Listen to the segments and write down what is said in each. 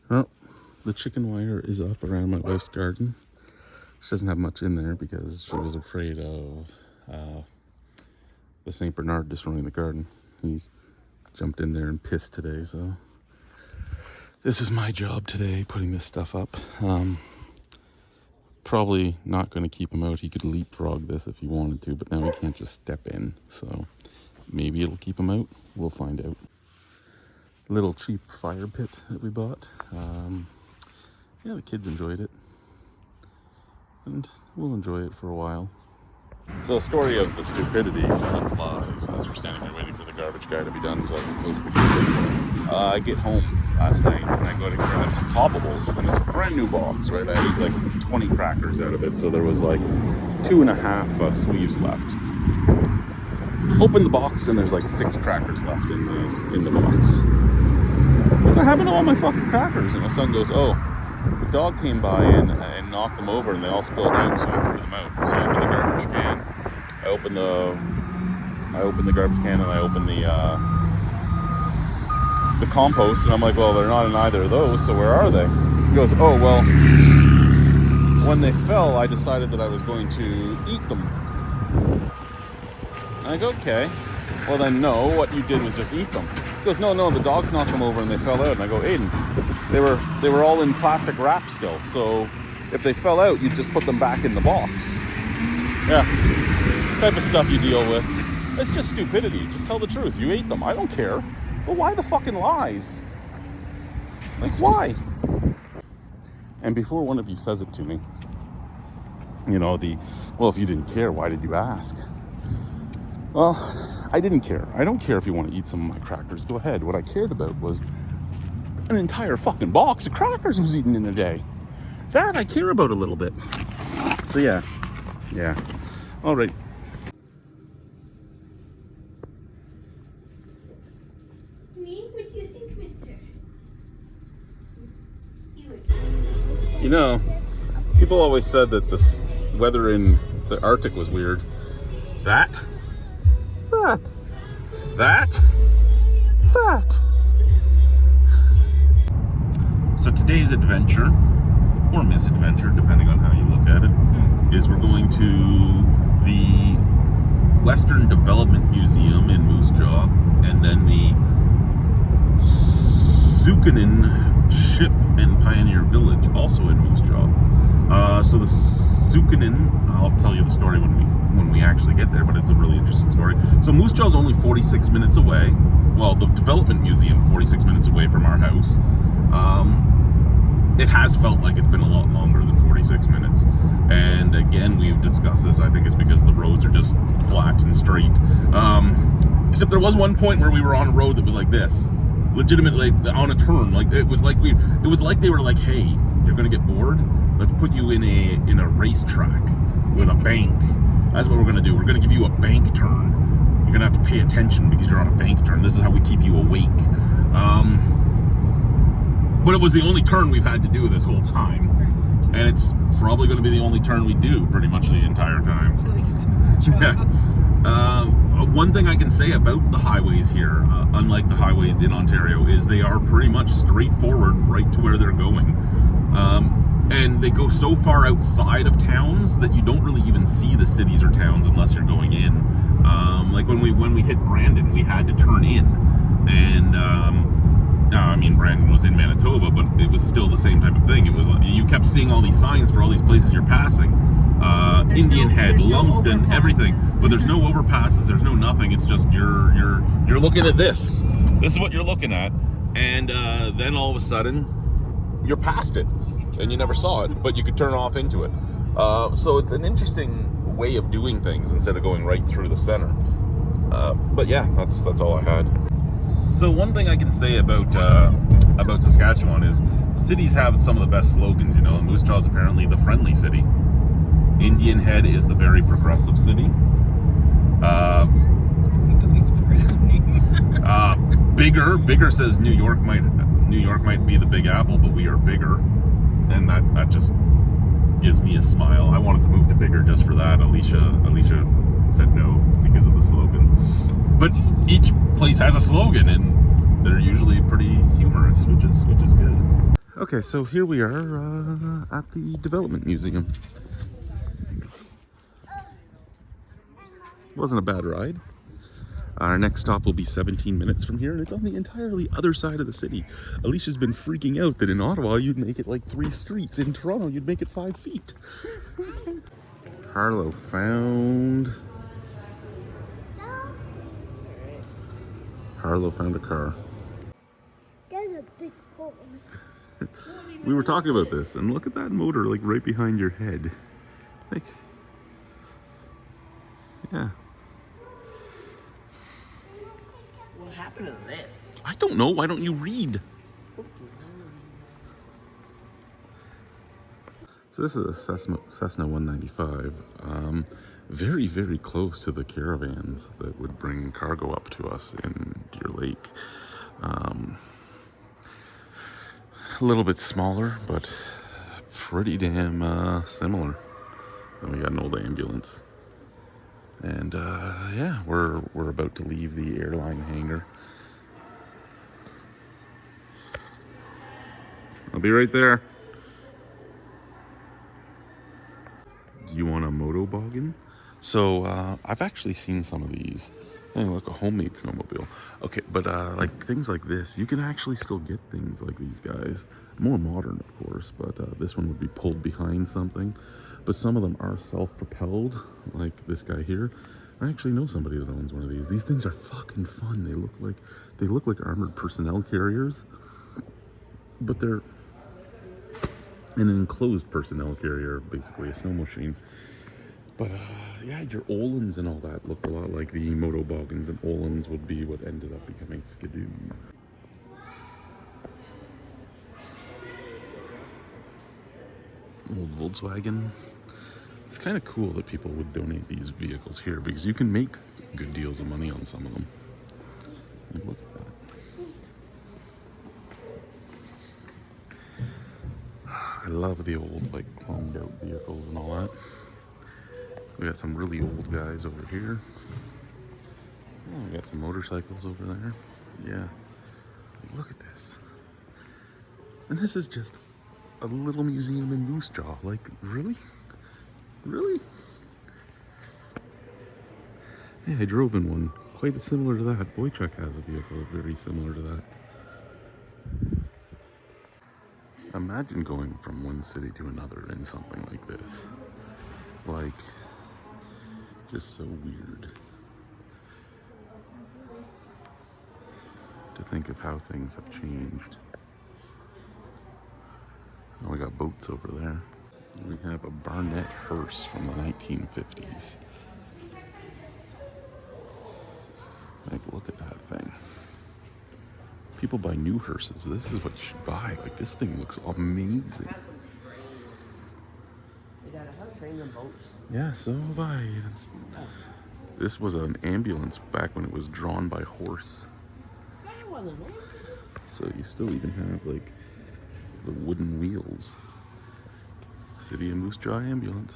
Well, the chicken wire is up around my wife's garden. She doesn't have much in there because she was afraid of the St. Bernard destroying the garden. He's jumped in there and pissed today, so this is my job today, putting this stuff up. Probably not going to keep him out. He could leapfrog this if he wanted to, but now he can't just step in, so maybe it'll keep him out. We'll find out. Little cheap fire pit that we bought. Yeah, the kids enjoyed it, and we'll enjoy it for a while. So, a story of the stupidity of flies. As we're standing here waiting for the garbage guy to be done so I can close the gate. I get home last night and I go to grab some Toppables, and it's a brand new box, right? I ate like 20 crackers out of it, so there was like 2.5 sleeves left. Open the box and there's like 6 crackers left in the box. What happened to all my fucking crackers? And my son goes, "Oh, the dog came by and knocked them over and they all spilled out, so I threw them out." So I opened the garbage can. I opened the garbage can, and I opened the compost, and I'm like, "Well, they're not in either of those, so where are they?" He goes, "Oh, well, when they fell, I decided that I was going to eat them." And I go, "Okay, well then no, what you did was just eat them." He goes, No, the dogs knocked them over and they fell out." And I go, "Aiden, they were all in plastic wrap still, so if they fell out, you'd just put them back in the box." Yeah, type of stuff you deal with. It's just stupidity. Just tell the truth. You ate them. I don't care. But why the fucking lies? Like, why? And before one of you says it to me, you know, well, if you didn't care, why did you ask? Well, I didn't care. I don't care if you want to eat some of my crackers. Go ahead. What I cared about was an entire fucking box of crackers was eaten in a day. That I care about a little bit. So yeah. All right. What do you think, mister? You know, people always said that the weather in the Arctic was weird. That. So today's adventure, or misadventure, depending on how you look at it, is we're going to the Western Development Museum in Moose Jaw, and then the Zukinin Ship and Pioneer Village, also in Moose Jaw. So the Zukinin, I'll tell you the story when we actually get there, but it's a really interesting story. So Moose Jaw is only 46 minutes away. Well, the Development Museum, 46 minutes away from our house. It has felt like it's been a lot longer than 46 minutes. And again, we've discussed this. I think it's because the roads are just flat and straight. Except there was one point where we were on a road that was like this, legitimately on a turn. Like it was like they were like, "Hey, you're gonna get bored. Let's put you in a racetrack with a bank. That's what we're gonna do. We're gonna give you a bank turn. You're gonna have to pay attention because you're on a bank turn. This is how we keep you awake." But it was the only turn we've had to do this whole time, and it's probably going to be the only turn we do pretty much the entire time. Until we get to Moose Jaw. One thing I can say about the highways here, unlike the highways in Ontario, is they are pretty much straightforward right to where they're going. And they go so far outside of towns that you don't really even see the cities or towns unless you're going in. Like when we hit Brandon, we had to turn in, and I mean, Brandon was in Manitoba, but it was still the same type of thing. It was like you kept seeing all these signs for all these places you're passing. Indian Head, Lumsden, everything. But there's no overpasses, there's no nothing. It's just you're looking at this. This is what you're looking at. And then all of a sudden, you're past it. And you never saw it, but you could turn off into it. So it's an interesting way of doing things instead of going right through the center. But yeah, that's all I had. So one thing I can say about Saskatchewan is cities have some of the best slogans, you know. Moose Jaw is apparently the friendly city. Indian Head is the very progressive city. Bigger says New York might be the Big Apple, but we are bigger, and that just gives me a smile. I wanted to move to Bigger just for that. Alicia said no because of the slogan. But each place has a slogan, and they're usually pretty humorous, which is good. Okay, so here we are at the Development Museum. Wasn't a bad ride. Our next stop will be 17 minutes from here, and it's on the entirely other side of the city. Alicia's been freaking out that in Ottawa you'd make it like 3 streets. In Toronto you'd make it 5 feet. Harlow found... Harlow found a car. There's a big hole. We were talking about this, and look at that motor like right behind your head. Like, yeah. What happened to this? I don't know. Why don't you read? So this is a Cessna 195. Very, very close to the caravans that would bring cargo up to us in Deer Lake. A little bit smaller, but pretty damn similar. Then we got an old ambulance. And yeah, we're about to leave the airline hangar. I'll be right there. Do you want a motoboggin? So I've actually seen some of these. Hey, look, a homemade snowmobile. Okay, but like things like this, you can actually still get things like these guys. More modern, of course, but this one would be pulled behind something. But some of them are self-propelled, like this guy here. I actually know somebody that owns one of these. These things are fucking fun. They look like armored personnel carriers, but they're an enclosed personnel carrier, basically a snow machine. But yeah, your Olins and all that look a lot like the motoboggins, and Olins would be what ended up becoming Skidoo. Old Volkswagen. It's kind of cool that people would donate these vehicles here because you can make good deals of money on some of them. And look at that. I love the old, like, chromed out vehicles and all that. We got some really old guys over here. Oh, we got some motorcycles over there. Yeah. Look at this. And this is just a little museum in Moose Jaw. Like, really? Really? Yeah, I drove in one quite similar to that. Boychuk has a vehicle very similar to that. Imagine going from one city to another in something like this. Like, just so weird to think of how things have changed. Oh, we got boats over there. We have a Barnett hearse from the 1950s. Like, look at that thing. People buy new hearses. This is what you should buy. Like, this thing looks amazing. Dad, I have trained on boats. Yeah, so have I. This was an ambulance back when it was drawn by horse. That wasn't me. So you still even have, like, the wooden wheels. City of Moose Jaw ambulance.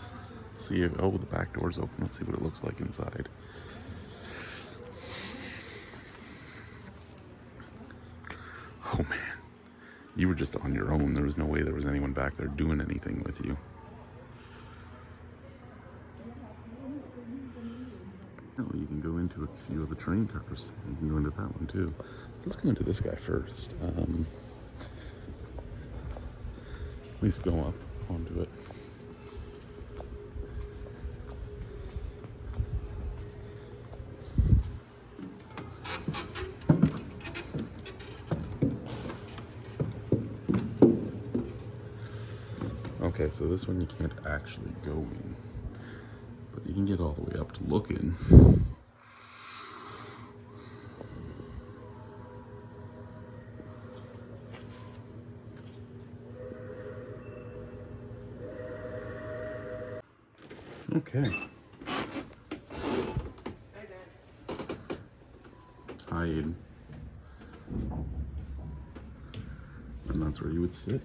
See if, oh, the back door's open. Let's see what it looks like inside. Oh man, you were just on your own. There was no way there was anyone back there doing anything with you. Oh, you can go into a few of the train cars. You can go into that one too. Let's go into this guy first. At least go up onto it. Okay, so this one you can't actually go in, but you can get all the way up to look in. Okay. Hi, Aiden. And that's where you would sit.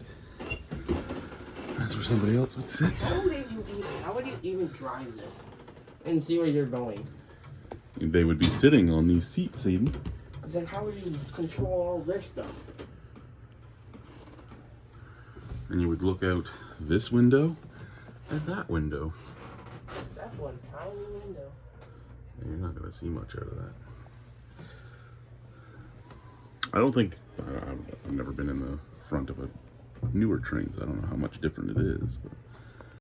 That's where somebody else would sit. How would you even drive this and see where you're going? They would be sitting on these seats, Aiden. Then how would you control all this stuff? And you would look out this window and that window. That's one tiny window. And you're not going to see much out of that. I don't think, I've never been in the front of a newer train, so I don't know how much different it is. But